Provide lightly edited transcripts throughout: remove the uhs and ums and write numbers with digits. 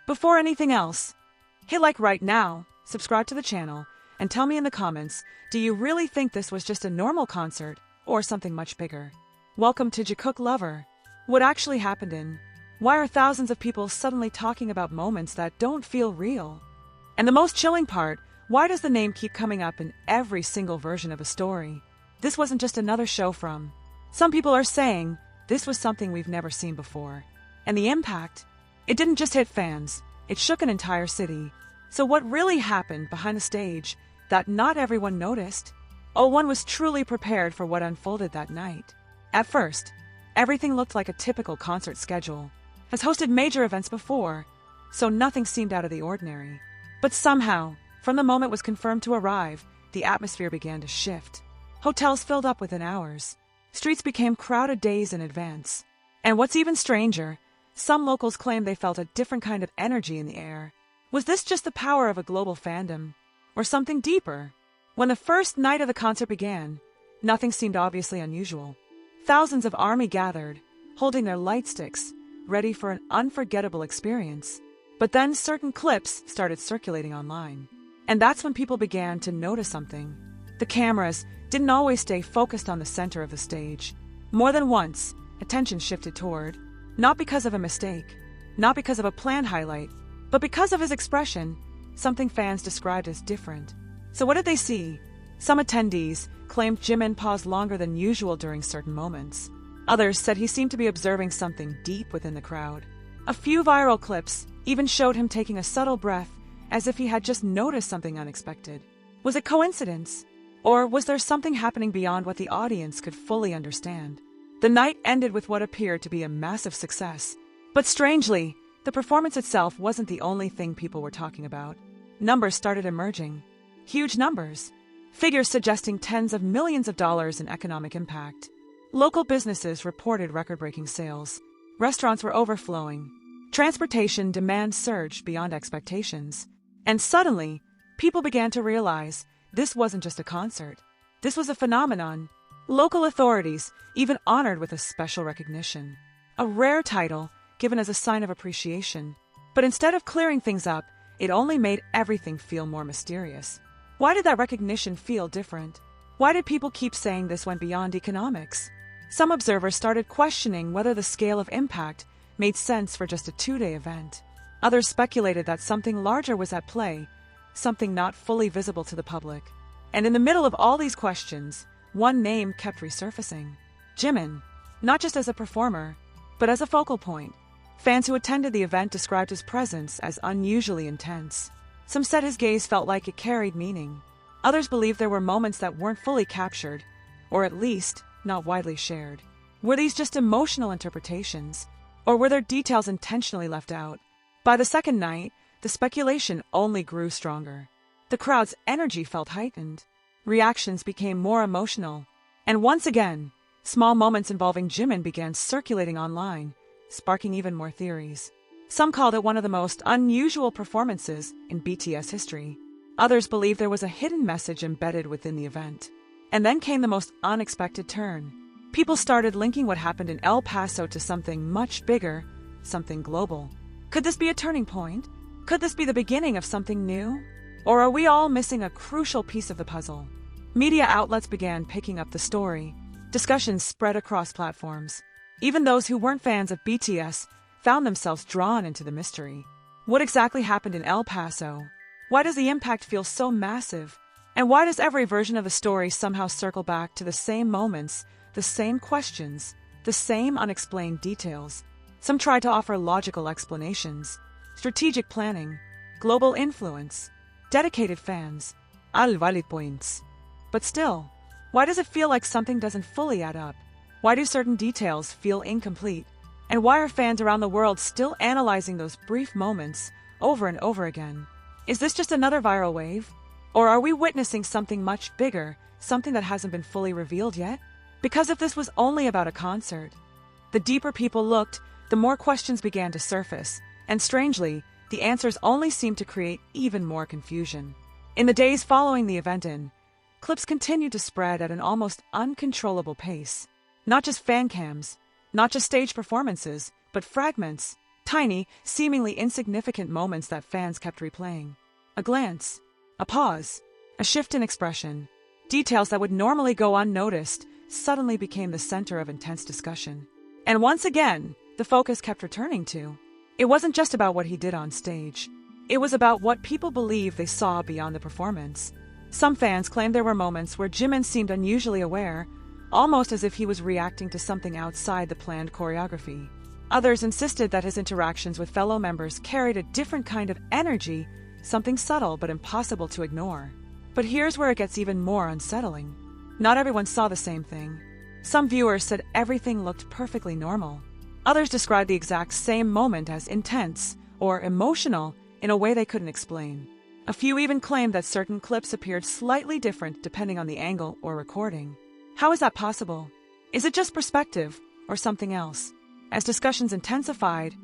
Before anything else, hit like right now, subscribe to the channel, and tell me in the comments, do you really think this was just a normal concert or something much bigger? Welcome to Jikook Lover. What actually happened in? Why are thousands of people suddenly talking about moments that don't feel real? And the most chilling part, why does the name keep coming up in every single version of a story? This wasn't just another show from. Some people are saying this was something we've never seen before. And the impact? It didn't just hit fans, it shook an entire city. So what really happened behind the stage that not everyone noticed? Oh, one was truly prepared for what unfolded that night. At first, everything looked like a typical concert schedule. Has hosted major events before, so nothing seemed out of the ordinary. But somehow, from the moment it was confirmed to arrive, the atmosphere began to shift. Hotels filled up within hours. Streets became crowded days in advance. And what's even stranger, some locals claimed they felt a different kind of energy in the air. Was this just the power of a global fandom? Or something deeper? When the first night of the concert began, nothing seemed obviously unusual. Thousands of ARMY gathered, holding their light sticks, ready for an unforgettable experience. But then certain clips started circulating online. And that's when people began to notice something. The cameras didn't always stay focused on the center of the stage. More than once, attention shifted toward, not because of a mistake, not because of a planned highlight, but because of his expression, something fans described as different. So what did they see? Some attendees claimed Jimin paused longer than usual during certain moments. Others said he seemed to be observing something deep within the crowd. A few viral clips even showed him taking a subtle breath, as if he had just noticed something unexpected. Was it coincidence? Or was there something happening beyond what the audience could fully understand? The night ended with what appeared to be a massive success. But strangely, the performance itself wasn't the only thing people were talking about. Numbers started emerging. Huge numbers. Figures suggesting tens of millions of dollars in economic impact. Local businesses reported record-breaking sales. Restaurants were overflowing. Transportation demand surged beyond expectations. And suddenly, people began to realize this wasn't just a concert. This was a phenomenon. Local authorities even honored with a special recognition. A rare title given as a sign of appreciation. But instead of clearing things up, it only made everything feel more mysterious. Why did that recognition feel different? Why did people keep saying this went beyond economics? Some observers started questioning whether the scale of impact made sense for just a two-day event. Others speculated that something larger was at play, something not fully visible to the public. And in the middle of all these questions, one name kept resurfacing. Jimin, not just as a performer, but as a focal point. Fans who attended the event described his presence as unusually intense. Some said his gaze felt like it carried meaning. Others believed there were moments that weren't fully captured, or at least not widely shared. Were these just emotional interpretations, or were there details intentionally left out? By the second night, the speculation only grew stronger. The crowd's energy felt heightened. Reactions became more emotional. And once again, small moments involving Jimin began circulating online, sparking even more theories. Some called it one of the most unusual performances in BTS history. Others believed there was a hidden message embedded within the event. And then came the most unexpected turn. People started linking what happened in El Paso to something much bigger, something global. Could this be a turning point? Could this be the beginning of something new? Or are we all missing a crucial piece of the puzzle? Media outlets began picking up the story. Discussions spread across platforms. Even those who weren't fans of BTS found themselves drawn into the mystery. What exactly happened in El Paso? Why does the impact feel so massive? And why does every version of the story somehow circle back to the same moments, the same questions, the same unexplained details? Some try to offer logical explanations, strategic planning, global influence, dedicated fans, all valid points. But still, why does it feel like something doesn't fully add up? Why do certain details feel incomplete? And why are fans around the world still analyzing those brief moments over and over again? Is this just another viral wave? Or are we witnessing something much bigger, something that hasn't been fully revealed yet? Because if this was only about a concert, the deeper people looked, the more questions began to surface, and strangely, the answers only seemed to create even more confusion. In the days following the event clips continued to spread at an almost uncontrollable pace. Not just fan cams, not just stage performances, but fragments, Tiny, seemingly insignificant moments that fans kept replaying. A glance, a pause, a shift in expression. Details that would normally go unnoticed suddenly became the center of intense discussion. And once again, the focus kept returning to. It wasn't just about what he did on stage. It was about what people believed they saw beyond the performance. Some fans claimed there were moments where Jimin seemed unusually aware, almost as if he was reacting to something outside the planned choreography. Others insisted that his interactions with fellow members carried a different kind of energy, something subtle but impossible to ignore. But here's where it gets even more unsettling. Not everyone saw the same thing. Some viewers said everything looked perfectly normal. Others described the exact same moment as intense or emotional in a way they couldn't explain. A few even claimed that certain clips appeared slightly different depending on the angle or recording. How is that possible? Is it just perspective or something else? As discussions intensified,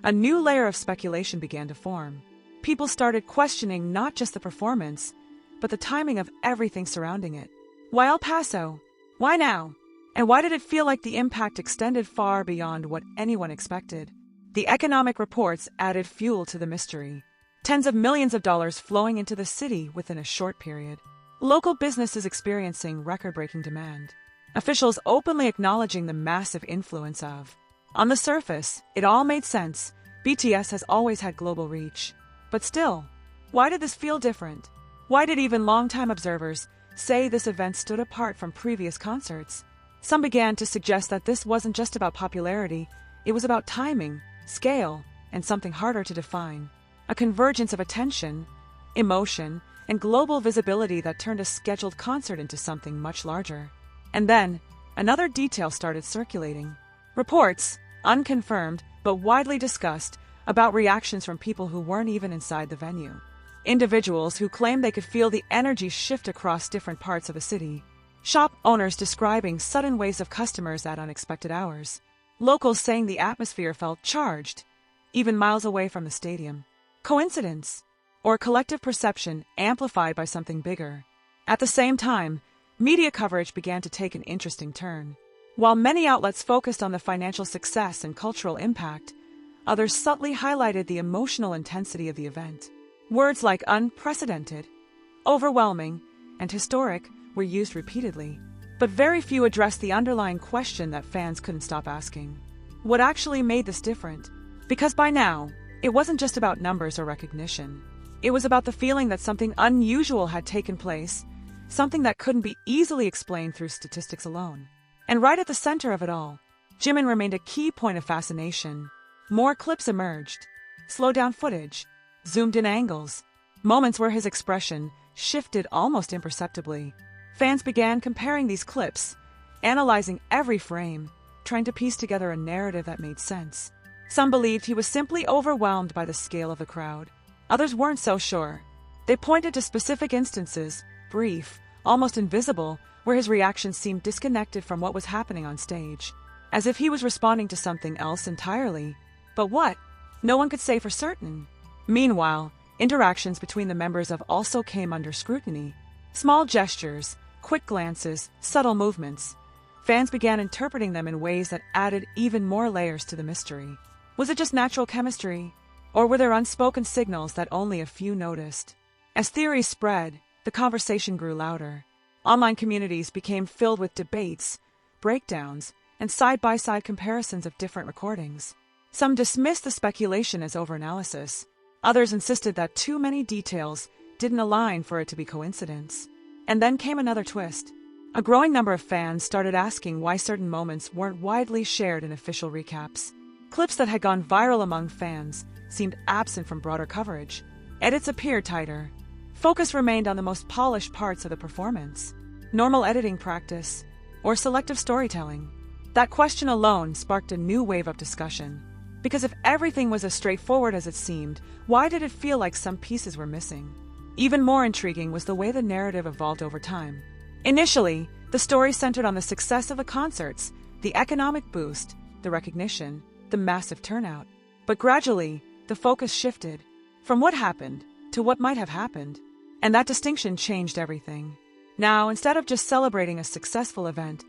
a new layer of speculation began to form. People started questioning not just the performance, but the timing of everything surrounding it. Why El Paso? Why now? And why did it feel like the impact extended far beyond what anyone expected? The economic reports added fuel to the mystery. Tens of millions of dollars flowing into the city within a short period. Local businesses experiencing record-breaking demand. Officials openly acknowledging the massive influence of. On the surface, it all made sense. BTS has always had global reach. But still, why did this feel different? Why did even longtime observers say this event stood apart from previous concerts? Some began to suggest that this wasn't just about popularity, it was about timing, scale, and something harder to define. A convergence of attention, emotion, and global visibility that turned a scheduled concert into something much larger. And then, another detail started circulating. Reports, unconfirmed but widely discussed, about reactions from people who weren't even inside the venue. Individuals who claimed they could feel the energy shift across different parts of the city. Shop owners describing sudden waves of customers at unexpected hours. Locals saying the atmosphere felt charged, even miles away from the stadium. Coincidence? Or collective perception amplified by something bigger? At the same time, media coverage began to take an interesting turn. While many outlets focused on the financial success and cultural impact, others subtly highlighted the emotional intensity of the event. Words like unprecedented, overwhelming, and historic were used repeatedly, but very few addressed the underlying question that fans couldn't stop asking. What actually made this different? Because by now, it wasn't just about numbers or recognition. It was about the feeling that something unusual had taken place, something that couldn't be easily explained through statistics alone. And right at the center of it all, Jimin remained a key point of fascination. More clips emerged. Slowed-down footage, zoomed-in angles, moments where his expression shifted almost imperceptibly. Fans began comparing these clips, analyzing every frame, trying to piece together a narrative that made sense. Some believed he was simply overwhelmed by the scale of the crowd. Others weren't so sure. They pointed to specific instances, brief, almost invisible, where his reaction seemed disconnected from what was happening on stage, as if he was responding to something else entirely. But what? No one could say for certain. Meanwhile, interactions between the members of also came under scrutiny. Small gestures, quick glances, subtle movements. Fans began interpreting them in ways that added even more layers to the mystery. Was it just natural chemistry? Or were there unspoken signals that only a few noticed? As theories spread, the conversation grew louder. Online communities became filled with debates, breakdowns, and side-by-side comparisons of different recordings. Some dismissed the speculation as overanalysis. Others insisted that too many details didn't align for it to be coincidence. And then came another twist. A growing number of fans started asking why certain moments weren't widely shared in official recaps. Clips that had gone viral among fans seemed absent from broader coverage. Edits appeared tighter. Focus remained on the most polished parts of the performance. Normal editing practice, or selective storytelling. That question alone sparked a new wave of discussion. Because if everything was as straightforward as it seemed, why did it feel like some pieces were missing? Even more intriguing was the way the narrative evolved over time. Initially, the story centered on the success of the concerts, the economic boost, the recognition, the massive turnout. But gradually, the focus shifted from what happened to what might have happened. And that distinction changed everything. Now, instead of just celebrating a successful event,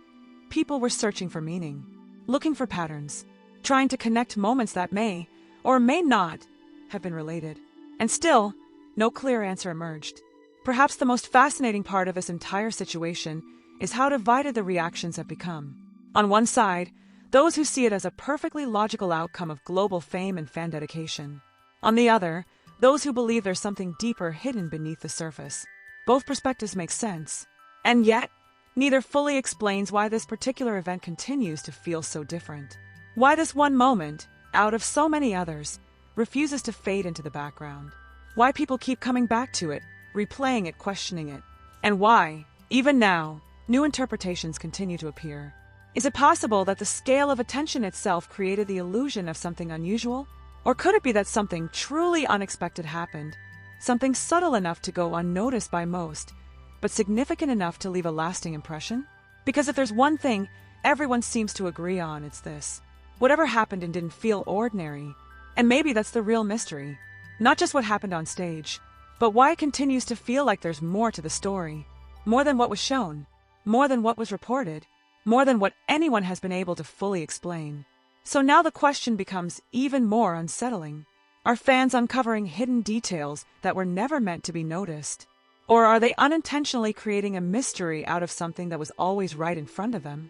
people were searching for meaning, looking for patterns, trying to connect moments that may or may not, have been related. And still, no clear answer emerged. Perhaps the most fascinating part of this entire situation is how divided the reactions have become. On one side, those who see it as a perfectly logical outcome of global fame and fan dedication. On the other, those who believe there's something deeper hidden beneath the surface. Both perspectives make sense, and yet, neither fully explains why this particular event continues to feel so different. Why this one moment, out of so many others, refuses to fade into the background. Why people keep coming back to it, replaying it, questioning it. And why, even now, new interpretations continue to appear. Is it possible that the scale of attention itself created the illusion of something unusual? Or could it be that something truly unexpected happened? Something subtle enough to go unnoticed by most, but significant enough to leave a lasting impression? Because if there's one thing everyone seems to agree on, it's this. Whatever happened and didn't feel ordinary. And maybe that's the real mystery. Not just what happened on stage, but why it continues to feel like there's more to the story. More than what was shown. More than what was reported. More than what anyone has been able to fully explain. So now the question becomes even more unsettling. Are fans uncovering hidden details that were never meant to be noticed? Or are they unintentionally creating a mystery out of something that was always right in front of them?